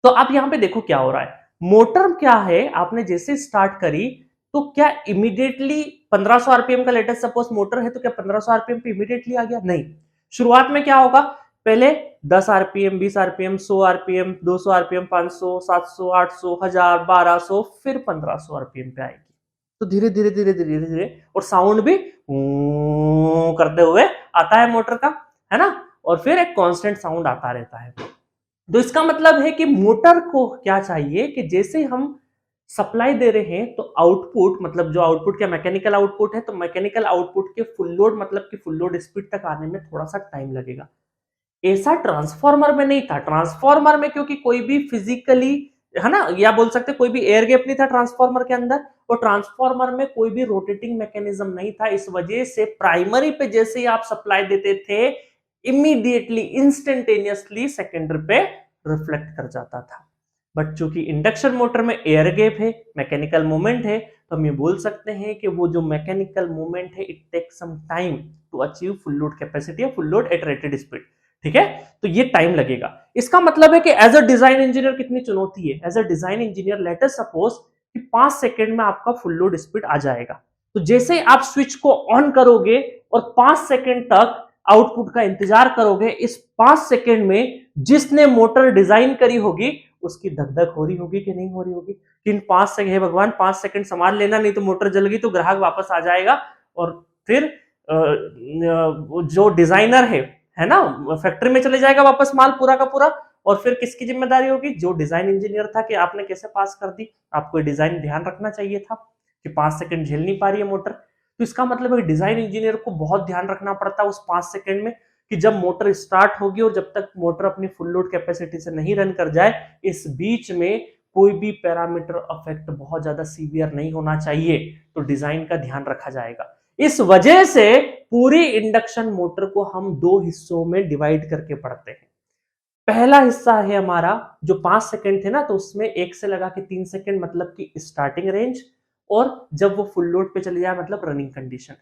तो आप यहां पे देखो क्या हो रहा है, मोटर क्या है, आपने जैसे स्टार्ट करी तो क्या इमीडिएटली 1500 आरपीएम का लेटेस्ट सपोज मोटर है तो क्या 1500 आरपीएम पे इमीडिएटली आ गया? नहीं, शुरुआत में क्या होगा, पहले 10 आरपीएम, 20 आरपीएम, 100 आरपीएम, 200 आरपीएम, 500, 700, 800, 1000, 1200, फिर 1500 आरपीएम पे आएगी। तो धीरे धीरे धीरे धीरे धीरे, और साउंड भी करते हुए आता है मोटर का, है ना, और फिर एक कांस्टेंट साउंड आता रहता है। तो इसका मतलब है कि मोटर को क्या चाहिए कि जैसे हम सप्लाई दे रहे हैं तो आउटपुट, मतलब जो आउटपुट क्या मैकेनिकल आउटपुट है, तो मैकेनिकल आउटपुट के फुल लोड मतलब कि फुल लोड स्पीड तक आने में थोड़ा सा टाइम लगेगा। ऐसा ट्रांसफॉर्मर में नहीं था। ट्रांसफॉर्मर में क्योंकि कोई भी फिजिकली, है ना, या बोल सकते कोई भी एयर गैप नहीं था ट्रांसफॉर्मर के अंदर, और ट्रांसफॉर्मर में कोई भी रोटेटिंग मैकेनिज्म नहीं था। इस वजह से प्राइमरी पे जैसे ही आप सप्लाई देते थे, इमीडिएटली इंस्टेंटेनियसली सेकेंडरी पे रिफ्लेक्ट कर जाता था। बट चूंकि इंडक्शन मोटर में एयर गैप है, मैकेनिकल मूवमेंट है, तो हम ये बोल सकते हैं कि वो जो मैकेनिकल मूवमेंट है, it take some time to achieve full load capacity या full load at rated speed. ठीक है, तो ये टाइम लगेगा। इसका मतलब है कि एज अ डिजाइन इंजीनियर कितनी चुनौती है। As a design engineer let us suppose कि 5 सेकंड में आपका फुल लोड स्पीड आ जाएगा, तो जैसे ही आप स्विच को ऑन करोगे और 5 सेकंड तक आउटपुट का इंतजार करोगे, इस 5 सेकंड में जिसने मोटर डिजाइन करी होगी उसकी धक धक हो रही होगी कि नहीं हो रही होगी कि इन 5 सेकंड, हे भगवान 5 सेकंड संभाल लेना, नहीं तो मोटर जल गई तो ग्राहक वापस आ जाएगा और फिर जो डिजाइनर है ना, फैक्ट्री में चले जाएगा वापस माल पूरा का पूरा। और फिर किसकी जिम्मेदारी होगी? जो डिजाइन इंजीनियर था कि आपने कैसे पास कर दी, आपको डिजाइन ध्यान रखना चाहिए था कि 5 सेकंड झेल नहीं पा रही है मोटर। तो इसका मतलब है डिजाइन इंजीनियर को बहुत ध्यान रखना पड़ता है उस 5 सेकंड में कि जब मोटर स्टार्ट होगी और जब तक मोटर अपनी फुल लोड कैपेसिटी से नहीं रन कर जाए, इस बीच में कोई भी पैरामीटर अफेक्ट बहुत ज्यादा सीवियर नहीं होना चाहिए, तो डिजाइन का ध्यान रखा जाएगा। इस वजह से पूरी इंडक्शन मोटर को हम 2 हिस्सों में डिवाइड करके पढ़ते हैं। पहला हिस्सा है हमारा जो 5 सेकंड थे ना, तो उसमें 1 से लगा के 3 सेकंड मतलब कि स्टार्टिंग रेंज, और जब वो फुल लोड पे चली जाए मतलब रनिंग कंडीशन।